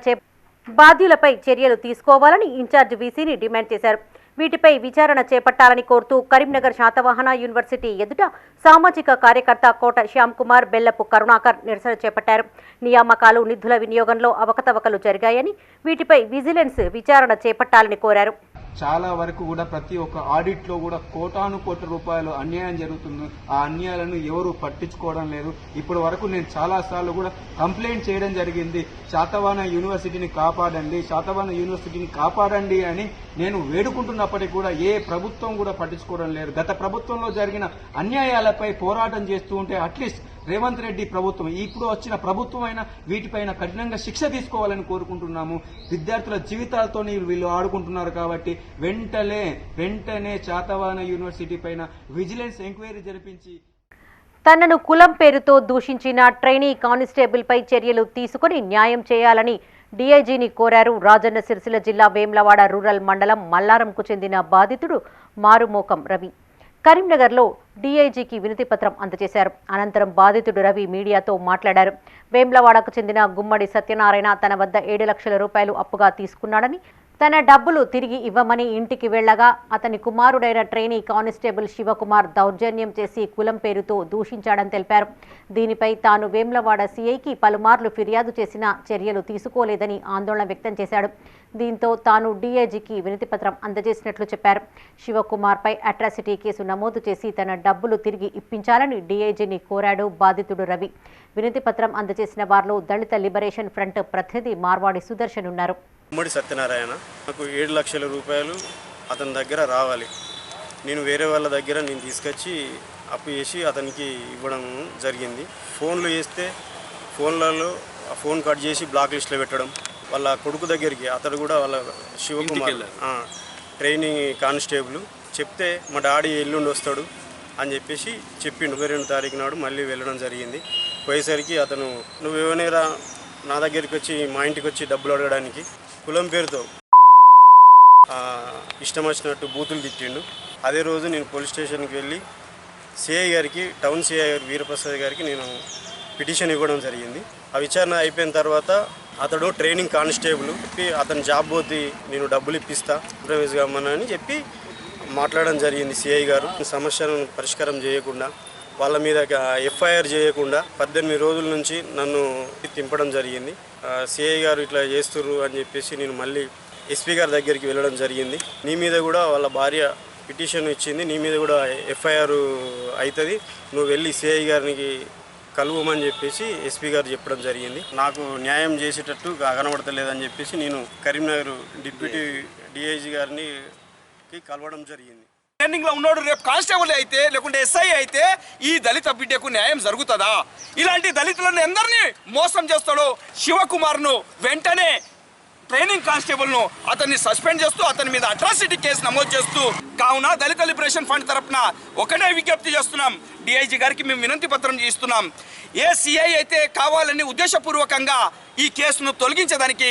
బాధ్యులపై చర్యలు తీసుకోవాలని ఇన్ఛార్జ్ వీసీని డిమాండ్ చేశారు. వీటిపై విచారణ చేపట్టాలని కోరుతూ కరీంనగర్ శాతవాహన యూనివర్సిటీ ఎదుట సామాజిక కార్యకర్త కోట శ్యామ్ కుమార్, బెల్లపు కరుణాకర్ నిరసన చేపట్టారు. నియామకాలు, నిధుల వినియోగంలో అవకతవకలు జరిగాయని, వీటిపై విజిలెన్స్ విచారణ చేపట్టాలని కోరారు. చాలా వరకు కూడా ప్రతి ఒక్క ఆడిట్లో కూడా కోటాను కోట్ల రూపాయలు అన్యాయం జరుగుతుంది. ఆ అన్యాయాలను ఎవరు పట్టించుకోవడం లేదు. ఇప్పటి వరకు నేను చాలా సార్లు కూడా కంప్లైంట్ చేయడం జరిగింది. శాతవాహన యూనివర్సిటీని కాపాడండి, శాతవాహన యూనివర్సిటీని కాపాడండి అని నేను వేడుకుంటున్నప్పటికీ కూడా ఏ ప్రభుత్వం కూడా పట్టించుకోవడం లేదు. గత ప్రభుత్వంలో జరిగిన అన్యాయాలపై పోరాటం చేస్తూ ఉంటే అట్లీస్ట్ రేవంత్ రెడ్డి ప్రభుత్వం, ఇప్పుడు వచ్చిన ప్రభుత్వం అయినా వీటిపైన కఠినంగా శిక్ష తీసుకోవాలని కోరుకుంటున్నాము. విద్యార్థుల జీవితాలతో వీళ్ళు ఆడుకుంటున్నారు కాబట్టి వెంటనే శాతవాహన యూనివర్సిటీ పైన విజిలెన్స్ ఎంక్వైరీ జరిపించి తనను కులం పేరుతో దూషించిన ట్రైనీ కానిస్టేబుల్పై చర్యలు తీసుకుని న్యాయం చేయాలని డీఐజీని కోరారు. రాజన్న సిరిసిల్ల జిల్లా వేములవాడ రూరల్ మండలం మల్లారంకు చెందిన బాధితుడు మారుమోకం రవి కరీంనగర్లో డీఐజీకి వినతిపత్రం అందజేశారు. అనంతరం బాధితుడు రవి మీడియాతో మాట్లాడారు. వేములవాడకు చెందిన గుమ్మడి సత్యనారాయణ తన వద్ద 7 లక్షల రూపాయలు అప్పుగా తీసుకున్నాడని, తన డబ్బులు తిరిగి ఇవ్వమని ఇంటికి వెళ్లగా అతని కుమారుడైన ట్రైనీ కానిస్టేబుల్ శివకుమార్ దౌర్జన్యం చేసి కులం పేరుతో దూషించాడని తెలిపారు. దీనిపై తాను వేములవాడ సీఐకి పలుమార్లు ఫిర్యాదు చేసినా చర్యలు తీసుకోలేదని ఆందోళన వ్యక్తం చేశాడు. దీంతో తాను డీఐజీకి వినతిపత్రం అందజేసినట్లు చెప్పారు. శివకుమార్పై అట్రాసిటీ కేసు నమోదు చేసి తన డబ్బులు తిరిగి ఇప్పించాలని డీఐజీని కోరాడు బాధితుడు రవి. వినతిపత్రం అందజేసిన వారిలో దళిత లిబరేషన్ ఫ్రంట్ ప్రతినిధి మార్వాడి సుదర్శన్ ఉన్నారు. గుమ్మడి సత్యనారాయణ, నాకు 7 లక్షల రూపాయలు అతని దగ్గర రావాలి. నేను వేరే వాళ్ళ దగ్గర తీసుకొచ్చి అప్పు చేసి అతనికి ఇవ్వడం జరిగింది. ఫోన్లు చేస్తే ఫోన్లలో ఫోన్ కట్ చేసి బ్లాక్ లిస్ట్లో పెట్టడం. వాళ్ళ కొడుకు దగ్గరికి, అతడు కూడా వాళ్ళ శివకుమార్ ట్రైనింగ్ కానిస్టేబుల్ చెప్తే మా డాడీ ఎల్లుండి వస్తాడు అని చెప్పేసి చెప్పిండు. 22 తారీఖు నాడు మళ్ళీ వెళ్ళడం జరిగింది. పోయేసరికి అతను నువ్వేమైనా నా దగ్గరికి వచ్చి మా ఇంటికి వచ్చి డబ్బులు అడగడానికి కులం పేరుతో ఇష్టం వచ్చినట్టు బూతులు తిట్టిండు. అదే రోజు నేను పోలీస్ స్టేషన్కి వెళ్ళి సిఐ గారికి, టౌన్ సిఐ గారు వీరప్రసాద్ గారికి నేను పిటిషన్ ఇవ్వడం జరిగింది. ఆ విచారణ అయిపోయిన తర్వాత అతడు ట్రైనింగ్ కానిస్టేబుల్ అతని జాబ్ పోతే నేను డబ్బులు ఇప్పిస్తా ప్రైవేస్గా అమ్మనని చెప్పి మాట్లాడడం జరిగింది. సిఐ గారు సమస్యను పరిష్కారం చేయకుండా, వాళ్ళ మీద ఎఫ్ఐఆర్ చేయకుండా 18 రోజుల నుంచి నన్ను తింపడం జరిగింది. సిఐ గారు ఇట్లా చేస్తుర్రు అని చెప్పేసి నేను మళ్ళీ ఎస్పీ గారి దగ్గరికి వెళ్ళడం జరిగింది. నీ మీద కూడా వాళ్ళ భార్య పిటిషన్ ఇచ్చింది, నీ మీద కూడా ఎఫ్ఐఆర్ అవుతుంది, నువ్వు వెళ్ళి సిఐ గారికి కలువమని చెప్పేసి ఎస్పీ గారు చెప్పడం జరిగింది. నాకు న్యాయం చేసేటట్టు కనబడతలేదని చెప్పేసి నేను కరీంనగర్ డిప్యూటీ డిఐజీ గారిని కలవడం జరిగింది. ట్రైనింగ్ లో ఉన్నాడు, రేపు కానిస్టేబుల్ అయితే లేకుంటే ఎస్ఐ అయితే ఈ దళిత బిడ్డకు న్యాయం జరుగుతుందా? ఇలాంటి దళితులను ఎందరినీ మోసం చేస్తాడో శివకుమార్ను వెంటనే ట్రైనింగ్ కానిస్టేబుల్ను అతన్ని సస్పెండ్ చేస్తూ అతని మీద అట్రాసిటీ కేసు నమోదు చేస్తూ కావున దళిత లిబరేషన్ ఫండ్ తరపున ఒకటే విజ్ఞప్తి చేస్తున్నాం. డిఐజీ గారికి మేము వినంతి పత్రం చేస్తున్నాం. ఏ సిఐ అయితే కావాలని ఉద్దేశపూర్వకంగా ఈ కేసును తొలగించేదానికి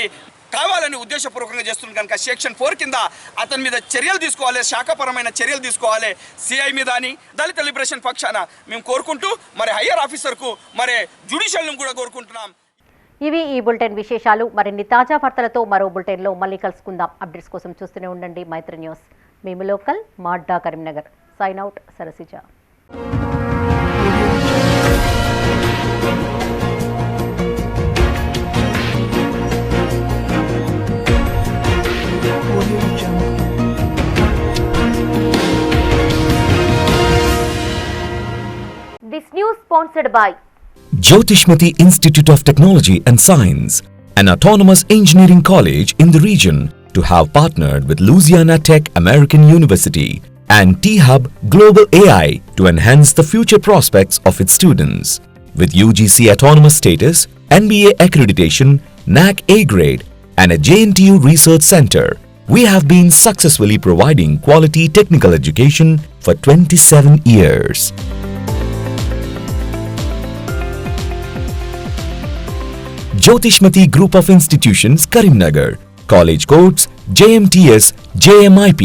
కావాలని ఉద్దేశపూర్వకంగా చేస్తుంది కనుక సెక్షన్ 4 కింద అతని మీద చర్యలు తీసుకోవాలి, శాఖపరమైన చర్యలు తీసుకోవాలి. సిఐ మీద అని దళిత లిబరేషన్ పక్షాన మేము కోరుకుంటూ మరి హయ్యర్ ఆఫీసర్కు మరి జ్యుడిషియల్ను కూడా కోరుకుంటున్నాం. ఇవి ఈ బులెటిన్ విశేషాలు. మరిన్ని తాజా వార్తలతో మరో బులెటిన్లో మళ్ళీ కలుసుకుందాం. అప్డేట్స్ కోసం చూస్తూనే ఉండండి మైత్రి న్యూస్. మేము లోకల్, మాడ్డా, Karimnagar. Sign out, Sarasija. This news sponsored by Jyotishmati Institute of Technology and Science, an autonomous engineering college in the region, to have partnered with Louisiana Tech American University and T-Hub Global AI to enhance the future prospects of its students. With UGC autonomous status, NBA accreditation, NAC A grade, and a JNTU research center, we have been successfully providing quality technical education for 27 years. Jyotishmati Group of Institutions, Karimnagar. College codes JMTS, JMIP.